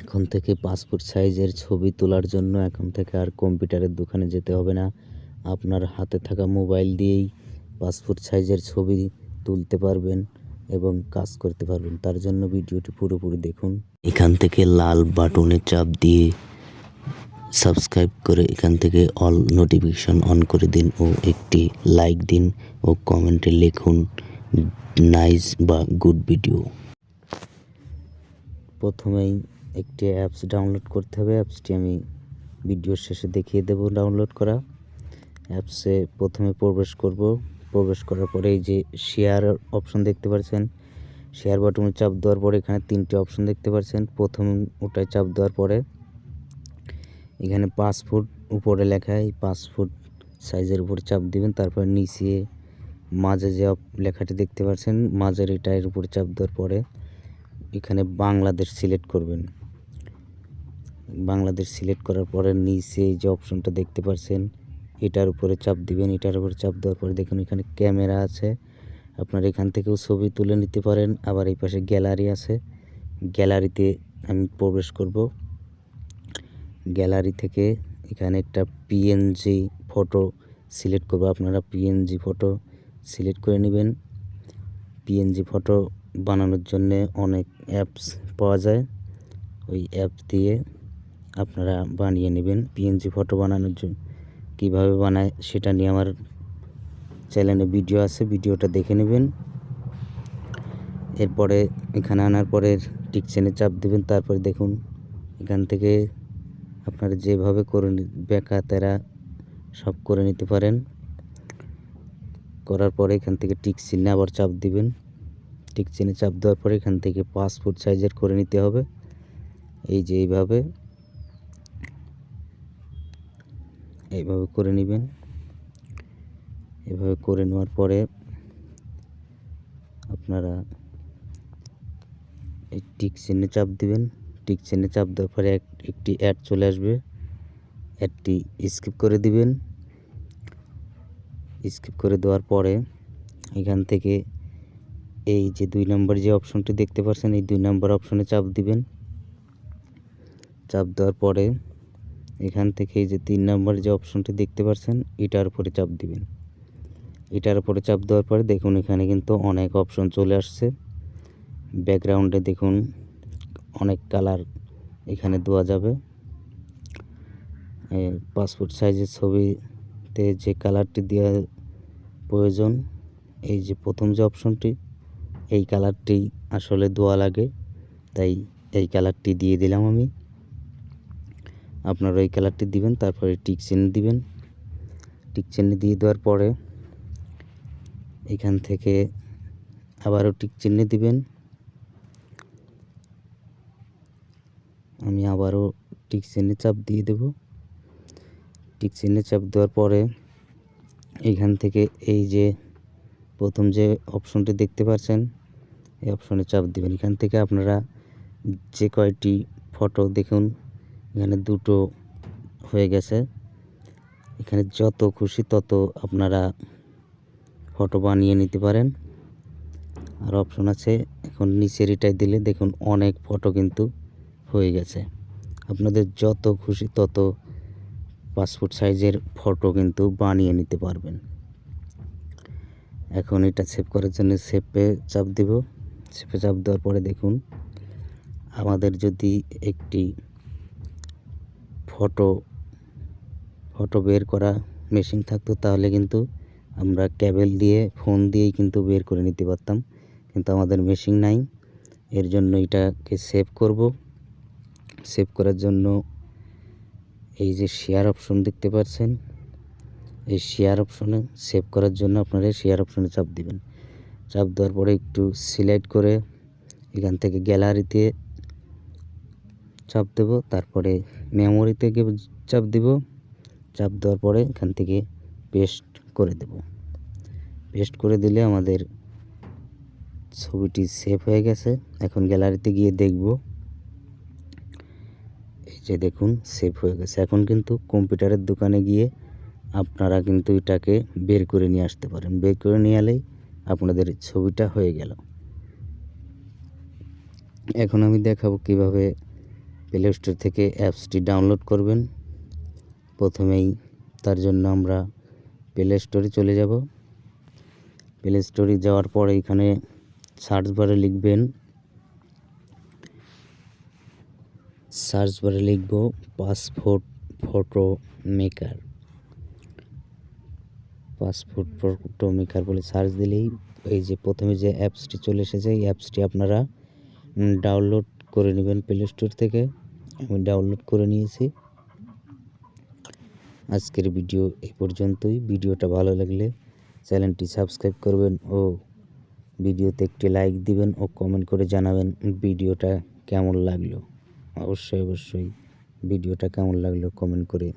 এখন থেকে পাসপোর্ট সাইজের ছবি তোলার জন্য এখন থেকে আর কম্পিউটারের দোকানে যেতে হবে না। আপনার হাতে থাকা মোবাইল দিয়েই পাসপোর্ট সাইজের ছবি তুলতে পারবেন এবং কাজ করতে পারবেন। তার জন্য ভিডিওটি পুরোপুরি দেখুন। এখান থেকে লাল বাটনে চাপ দিয়ে সাবস্ক্রাইব করে এখান থেকে অল নোটিফিকেশন অন করে দিন ও একটি লাইক দিন ও কমেন্টে লিখুন নাইস বা গুড ভিডিও। প্রথমেই একটি অ্যাপস ডাউনলোড করতে হবে। অ্যাপসটি আমি ভিডিওর শেষে দেখিয়ে দেব ডাউনলোড করা। অ্যাপসে প্রথমে প্রবেশ করার পরে এই যে শেয়ার অপশন দেখতে পাচ্ছেন, শেয়ার বাটনে চাপ দেওয়ার পরে এখানে তিনটি অপশন দেখতে পাচ্ছেন। প্রথম ওটায় চাপ দেওয়ার পরে এখানে পাসপোর্ট উপরে লেখা, এই পাসপোর্ট সাইজের উপরে চাপ দিবেন। তারপর নিচে মাঝে যে লেখাটি দেখতে পাচ্ছেন মাঝের এটার উপরে চাপ দেওয়ার পরে এখানে বাংলাদেশ সিলেক্ট করবেন। বাংলাদেশ সিলেক্ট করার পরে নিচে যে অপশনটা দেখতে পাচ্ছেন এটার উপরে চাপ দিবেন। এটার উপরে চাপ দেওয়ার পরে দেখুন এখানে ক্যামেরা আছে, আপনার এখান থেকেও ছবি তুলে নিতে পারেন। আবার এই পাশে গ্যালারি আছে, গ্যালারিতে আমি প্রবেশ করব। গ্যালারি থেকে এখানে একটা পিএনজি ফটো সিলেক্ট করব। আপনারা পিএনজি ফটো সিলেক্ট করে নেবেন। পিএনজি ফটো বানানোর জন্য অনেক অ্যাপস পাওয়া যায়, ওই অ্যাপ দিয়ে আপনারা বানিয়ে নেবেন। পিএনজি ফটো বানানোর জন্য কীভাবে বানায় সেটা নিয়ে আমার চ্যানেলে ভিডিও আছে, ভিডিওটা দেখে নেবেন। এরপরে এখানে আনার পরে টিক চিহ্নে চাপ দেবেন। তারপরে দেখুন এখান থেকে আপনারা যেভাবে করে বেঁকা তেরা সব করে নিতে পারেন। করার পরে এখান থেকে টিক চিহ্নে আবার চাপ দিবেন। টিক চিহ্নে চাপ দেওয়ার পরে এখান থেকে পাসপোর্ট সাইজের করে নিতে হবে। এই যে এইভাবে করে নেবেন। এভাবে করে নেওয়ার পরে আপনারা এই টিক চিহ্নে চাপ দিবেন। টিক চিহ্নে চাপ দেওয়ার পরে একটি অ্যাড চলে আসবে, অ্যাডটি স্কিপ করে দিবেন। স্কিপ করে দেওয়ার পরে এখান থেকে এই যে 2 নম্বর যে অপশনটি দেখতে পাচ্ছেন এই 2 নম্বর অপশনে চাপ দিবেন। চাপ দেওয়ার পরে এখান থেকে এই যে 3 নম্বর যে অপশনটি দেখতে পাচ্ছেন এটার উপরে চাপ দিবেন। এটার উপরে চাপ দেওয়ার পরে দেখুন এখানে কিন্তু অনেক অপশন চলে আসছে। ব্যাকগ্রাউন্ডে দেখুন অনেক কালার এখানে দেওয়া যাবে। পাসপোর্ট সাইজের ছবিতে যে কালারটি দেওয়া প্রয়োজন, এই যে প্রথম যে অপশনটি এই কালারটি আসলে দেওয়া লাগে, তাই এই কালারটি দিয়ে দিলাম আমি। আপনারা এই কালারটি দিবেন। তারপরে টিক চিহ্ন দিবেন। টিক চিহ্ন দিয়ে দেওয়ার পরে এখান থেকে আবারও টিক চিহ্ন দিবেন। আমি আবারও টিক চিহ্নে চাপ দিয়ে দেব। টিক চিহ্নে চাপ দেওয়ার পরে এইখান থেকে এই যে প্রথম যে অপশনটি দেখতে পাচ্ছেন এই অপশনে চাপ দিবেন। এখান থেকে আপনারা যে কয়টি ফটো দেখুন এখানে 2টো হয়ে গেছে। এখানে যত খুশি তত আপনারা ফটো বানিয়ে নিতে পারেন। আর অপশন আছে এখন নিচের এটাই দিলে দেখুন অনেক ফটো কিন্তু হয়ে গেছে। আপনাদের যত খুশি তত পাসপোর্ট সাইজের ফটো কিন্তু বানিয়ে নিতে পারবেন। এখন এটা সেভ করার জন্য সেভে চাপ দিব। সেভে চাপ দেওয়ার পরে দেখুন আমাদের যদি একটি ফটো বের করা মেশিন থাকতো তাহলে কিন্তু আমরা কেবল দিয়ে ফোন দিয়েই কিন্তু বের করে নিতে পারতাম, কিন্তু আমাদের মেশিন নাই। এর জন্য এটাকে সেভ করব। সেভ করার জন্য এই যে শেয়ার অপশন দেখতে পাচ্ছেন এই শেয়ার অপশনে সেভ করার জন্য আপনারা শেয়ার অপশনে চাপ দিবেন। চাপ দেওয়ার পরে একটু সিলেক্ট করে এখান থেকে গ্যালারিতে চাপ দেব। তারপরে মেমোরিতে চাপ দিব। চাপ দেওয়ার পরে এখান থেকে পেস্ট করে দেব। পেস্ট করে দিলে আমাদের ছবিটি সেভ হয়ে গেছে। এখন গ্যালারিতে গিয়ে দেখব, এই যে দেখুন সেভ হয়ে গেছে। এখন কিন্তু কম্পিউটারের দোকানে গিয়ে আপনারা কিন্তু এটাকে বের করে নিয়ে আসতে পারেন। বের করে নিয়ে এলেই আপনাদের ছবিটা হয়ে গেল। এখন আমি দেখাবো কিভাবে প্লে স্টোর থেকে অ্যাপসটি ডাউনলোড করবেন। প্রথমেই তার জন্য আমরা প্লে স্টোরে চলে যাব। প্লে স্টোরে যাওয়ার পর এখানে সার্চ বারে লিখব passport photo maker. Passport photo maker বলে সার্চ দিলেই এই যে প্রথমে যে অ্যাপসটি চলে এসেছে, এই অ্যাপসটি আপনারা ডাউনলোড করে নেবেন প্লে স্টোর থেকে। আমি ডাউনলোড করে নিয়েছি। আজকের ভিডিও এই পর্যন্তই। ভিডিওটা ভালো লাগলে চ্যানেলটি সাবস্ক্রাইব করবেন ও ভিডিওতে একটি লাইক দিবেন ও কমেন্ট করে জানাবেন ভিডিওটা কেমন লাগলো। অবশ্যই ভিডিওটা কেমন লাগলো কমেন্ট করে